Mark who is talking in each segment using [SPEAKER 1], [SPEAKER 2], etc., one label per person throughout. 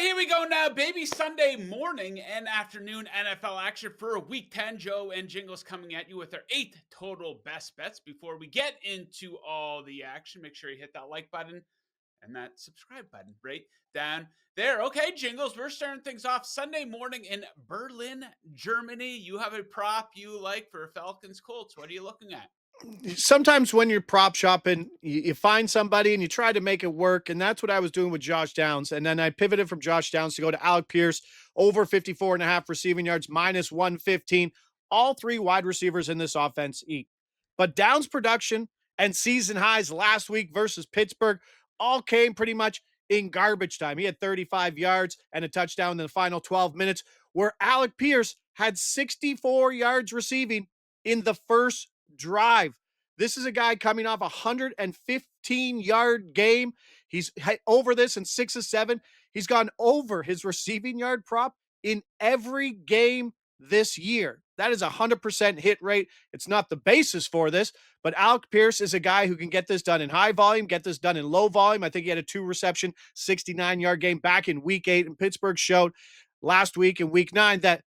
[SPEAKER 1] Here we go now, baby. Sunday morning and afternoon NFL action for Week 10. Joe and Jingles coming at you with our 8 total best bets. Before we get into all the action, make sure you hit that like button and that subscribe button right down there. Okay, Jingles, we're starting things off Sunday morning in Berlin, Germany. You have a prop you like for Falcons Colts. What are you looking at?
[SPEAKER 2] Sometimes when you're prop shopping, you find somebody and you try to make it work. And that's what I was doing with Josh Downs. And then I pivoted from Josh Downs to go to Alec Pierce over 54.5 receiving yards, minus 115. All three wide receivers in this offense eat. But Downs' production and season highs last week versus Pittsburgh all came pretty much in garbage time. He had 35 yards and a touchdown in the final 12 minutes, where Alec Pierce had 64 yards receiving in the first drive. This is a guy coming off a 115-yard game. He's over this in 6 of 7. He's gone over his receiving yard prop in every game this year. That is a 100% hit rate. It's not the basis for this, but Alec Pierce is a guy who can get this done in high volume, get this done in low volume. I think he had a 2-reception, 69-yard game back in week 8, and Pittsburgh showed last week in week 9 that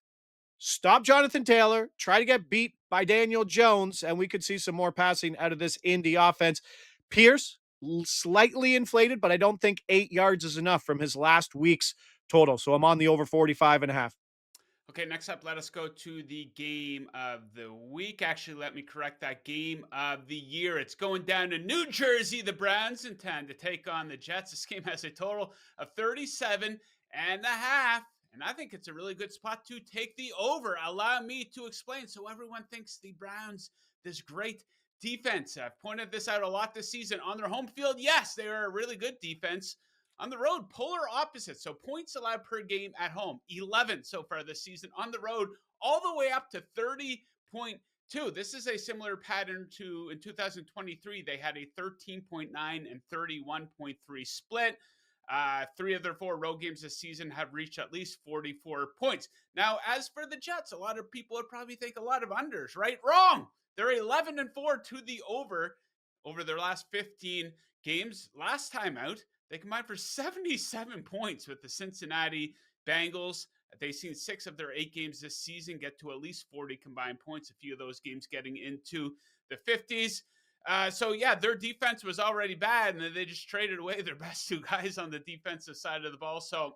[SPEAKER 2] stop Jonathan Taylor, try to get beat by Daniel Jones, and we could see some more passing out of this Indy offense. Pierce, slightly inflated, but I don't think 8 yards is enough from his last week's total. So I'm on the over 45.5.
[SPEAKER 1] Okay, next up, let us go to the game of the week. Actually, let me correct that, game of the year. It's going down to New Jersey. The Browns intend to take on the Jets. This game has a total of 37.5. And I think it's a really good spot to take the over. Allow me to explain so everyone thinks the Browns, this great defense. I've pointed this out a lot this season. On their home field, yes, they are a really good defense. On the road, polar opposite. So points allowed per game at home, 11 so far this season. On the road, all the way up to 30.2. This is a similar pattern to in 2023. They had a 13.9 and 31.3 split. 3 of their 4 road games this season have reached at least 44 points. Now, as for the Jets, a lot of people would probably think a lot of unders, right? Wrong. They're 11-4 to the over their last 15 games. Last time out, they combined for 77 points with the Cincinnati Bengals. They've seen 6 of their 8 games this season get to at least 40 combined points, a few of those games getting into the 50s. So, yeah, their defense was already bad, and they just traded away their best 2 guys on the defensive side of the ball. So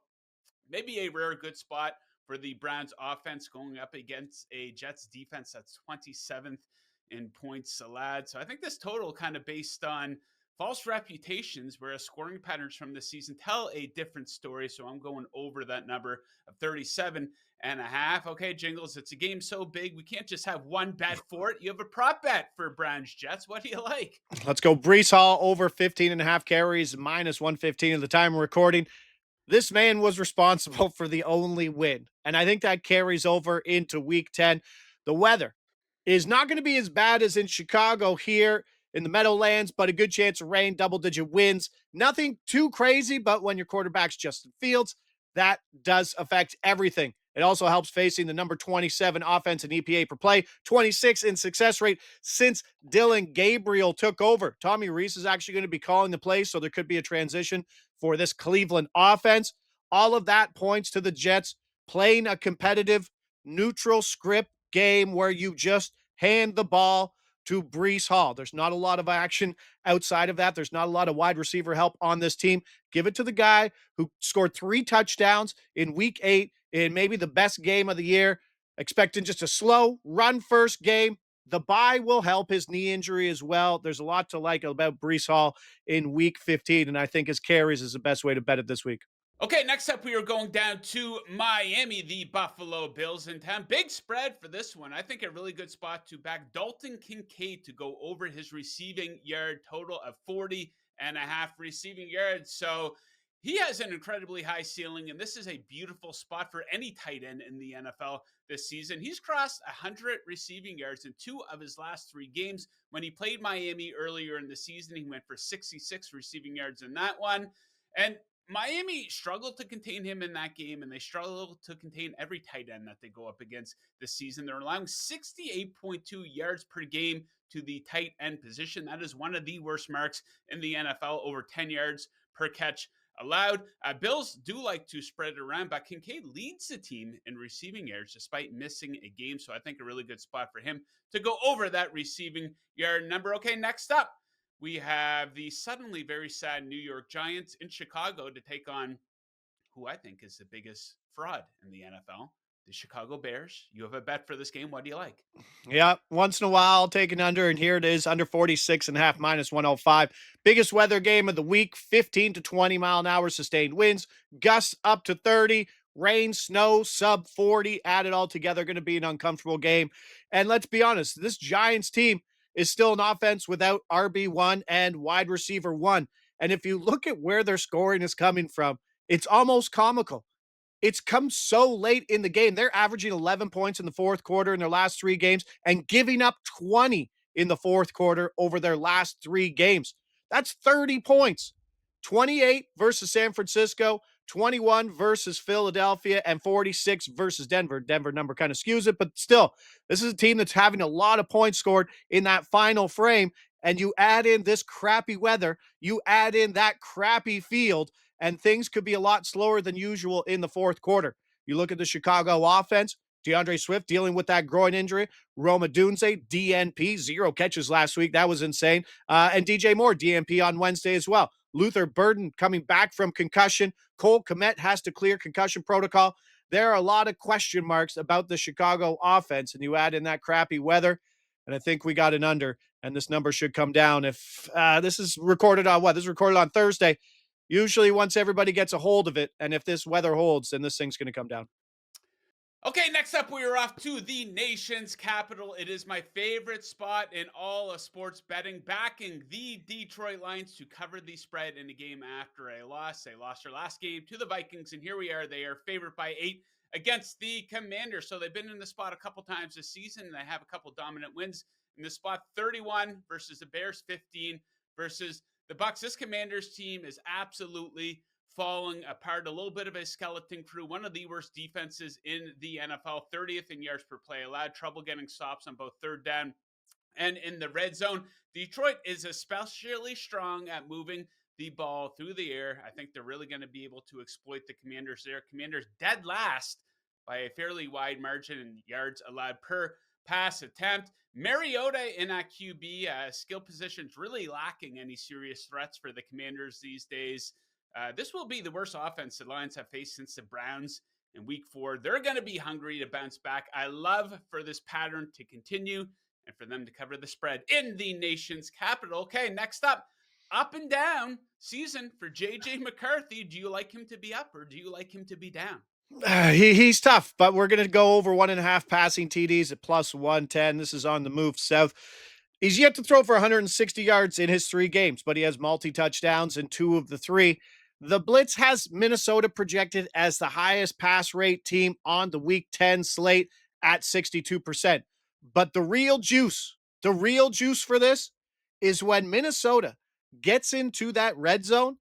[SPEAKER 1] maybe a rare good spot for the Browns offense going up against a Jets defense that's 27th in points allowed. So I think this total kind of based on false reputations, whereas scoring patterns from this season tell a different story. So I'm going over that number of 37.5. Okay, Jingles, it's a game so big, we can't just have one bet for it. You have a prop bet for Browns Jets. What do you like?
[SPEAKER 2] Let's go Breece Hall over 15.5 carries, minus 115 at the time of recording. This man was responsible for the only win. And I think that carries over into week 10. The weather is not going to be as bad as in Chicago here in the Meadowlands, but a good chance of rain, double-digit winds. Nothing too crazy, but when your quarterback's Justin Fields, that does affect everything. It also helps facing the number 27 offense in EPA per play, 26 in success rate since Dylan Gabriel took over. Tommy Reese is actually going to be calling the play, so there could be a transition for this Cleveland offense. All of that points to the Jets playing a competitive, neutral script game where you just hand the ball to Breece Hall. There's not a lot of action outside of that. There's not a lot of wide receiver help on this team. Give it to the guy who scored 3 touchdowns in week 8 in maybe the best game of the year. Expecting just a slow run first game. The bye will help his knee injury as well. There's a lot to like about Breece Hall in week 15, and I think his carries is the best way to bet it this week.
[SPEAKER 1] Okay, next up, we are going down to Miami, the Buffalo Bills in town. Big spread for this one. I think a really good spot to back Dalton Kincaid to go over his receiving yard total of 40.5 receiving yards. So he has an incredibly high ceiling, and this is a beautiful spot for any tight end in the NFL this season. He's crossed 100 receiving yards in 2 of his last 3 games. When he played Miami earlier in the season, he went for 66 receiving yards in that one. And Miami struggled to contain him in that game, and they struggle to contain every tight end that they go up against this season. They're allowing 68.2 yards per game to the tight end position. That is one of the worst marks in the NFL, over 10 yards per catch allowed. Bills do like to spread it around, but Kincaid leads the team in receiving yards despite missing a game. So I think a really good spot for him to go over that receiving yard number. Okay, next up, we have the suddenly very sad New York Giants in Chicago to take on who I think is the biggest fraud in the NFL, the Chicago Bears. You have a bet for this game. What do you like?
[SPEAKER 2] Yeah, once in a while, I'll take an under, and here it is, under 46 and a half, minus 105. Biggest weather game of the week, 15 to 20 mile an hour sustained winds, gusts up to 30, rain, snow, sub 40. Add it all together, going to be an uncomfortable game. And let's be honest, this Giants team is still an offense without RB1 and wide receiver one. And if you look at where their scoring is coming from, it's almost comical. It's come so late in the game. They're averaging 11 points in the fourth quarter in their last three games and giving up 20 in the fourth quarter over their last three games. That's 30 points. 28 versus San Francisco, 21 versus Philadelphia, and 46 versus Denver. Denver number kind of skews it, but still, this is a team that's having a lot of points scored in that final frame. And you add in this crappy weather, you add in that crappy field, and things could be a lot slower than usual in the fourth quarter. You look at the Chicago offense, DeAndre Swift dealing with that groin injury, Roma Dunze, DNP, 0 catches last week. That was insane. And DJ Moore, DNP on Wednesday as well. Luther Burden coming back from concussion. Cole Kmet has to clear concussion protocol. There are a lot of question marks about the Chicago offense, and you add in that crappy weather, and I think we got an under, and this number should come down. If this is recorded on what? This is recorded on Thursday. Usually once everybody gets a hold of it, and if this weather holds, then this thing's going to come down.
[SPEAKER 1] Okay, next up, we are off to the nation's capital. It is my favorite spot in all of sports betting, backing the Detroit Lions to cover the spread in a game after a loss. They lost their last game to the Vikings, and here we are. They are favored by 8 against the Commanders. So they've been in the spot a couple times this season, and they have a couple dominant wins in the spot. 31 versus the Bears, 15 versus the Bucks. This Commanders team is absolutely falling apart. A little bit of a skeleton crew. One of the worst defenses in the NFL. 30th in yards per play allowed. Trouble getting stops on both third down and in the red zone. Detroit is especially strong at moving the ball through the air. I think they're really going to be able to exploit the Commanders there. Commanders dead last by a fairly wide margin in yards allowed per pass attempt. Mariota in that QB skill positions really lacking any serious threats for the Commanders these days. This will be the worst offense the Lions have faced since the Browns in week 4. They're going to be hungry to bounce back. I love for this pattern to continue and for them to cover the spread in the nation's capital. Okay, next up and down season for J.J. McCarthy. Do you like him to be up or do you like him to be down?
[SPEAKER 2] He's tough, but we're going to go over 1.5 passing TDs at plus 110. This is on the move south. He's yet to throw for 160 yards in his 3 games, but he has multi-touchdowns in 2 of the 3. The Blitz has Minnesota projected as the highest pass rate team on the Week 10 slate at 62%. But the real juice for this is when Minnesota gets into that red zone,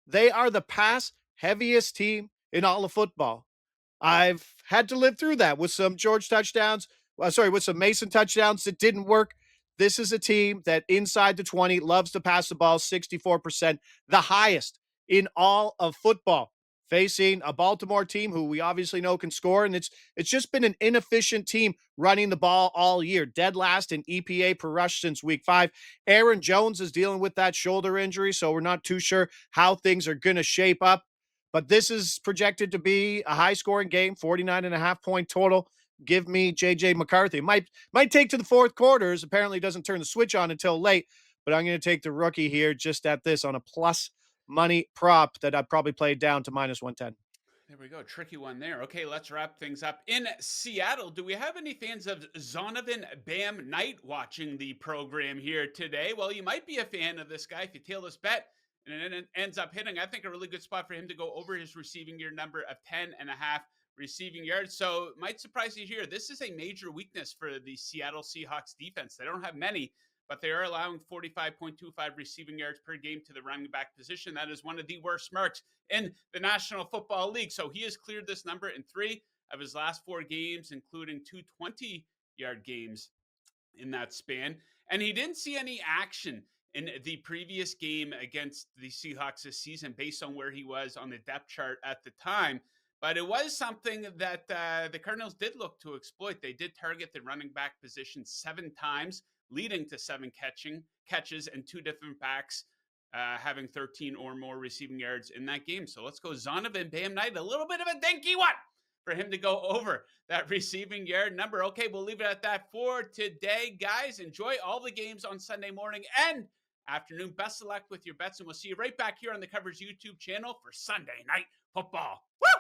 [SPEAKER 2] they are the pass heaviest team in all of football. I've had to live through that with some George touchdowns. With some Mason touchdowns that didn't work. This is a team that inside the 20 loves to pass the ball 64%, the highest in all of football, facing a Baltimore team who we obviously know can score. And it's just been an inefficient team running the ball all year. Dead last in EPA per rush since week 5. Aaron Jones is dealing with that shoulder injury, so we're not too sure how things are going to shape up. But this is projected to be a high-scoring game, 49.5 point total. Give me J.J. McCarthy. Might take to the fourth quarters. Apparently doesn't turn the switch on until late, but I'm going to take the rookie here just at this on a plus money prop that I'd probably played down to minus 110.
[SPEAKER 1] There we go. Tricky one there. Okay, let's wrap things up. In Seattle, do we have any fans of Zonovan Bam Knight watching the program here today? Well, you might be a fan of this guy if you tail this bet and it ends up hitting. I think a really good spot for him to go over his receiving year number of 10.5 receiving yards. So might surprise you here. This is a major weakness for the Seattle Seahawks defense. They don't have many, but they are allowing 45.25 receiving yards per game to the running back position. That is one of the worst marks in the National Football League. So he has cleared this number in 3 of his last 4 games, including 2 20-yard games in that span. And he didn't see any action in the previous game against the Seahawks this season based on where he was on the depth chart at the time. But it was something that the Cardinals did look to exploit. They did target the running back position 7 times, leading to 7 catches and 2 different backs having 13 or more receiving yards in that game. So let's go Zonovan Knight, a little bit of a dinky one for him to go over that receiving yard number. Okay, we'll leave it at that for today, guys. Enjoy all the games on Sunday morning and afternoon. Best of luck with your bets, and we'll see you right back here on the Covers YouTube channel for Sunday Night Football. Woo!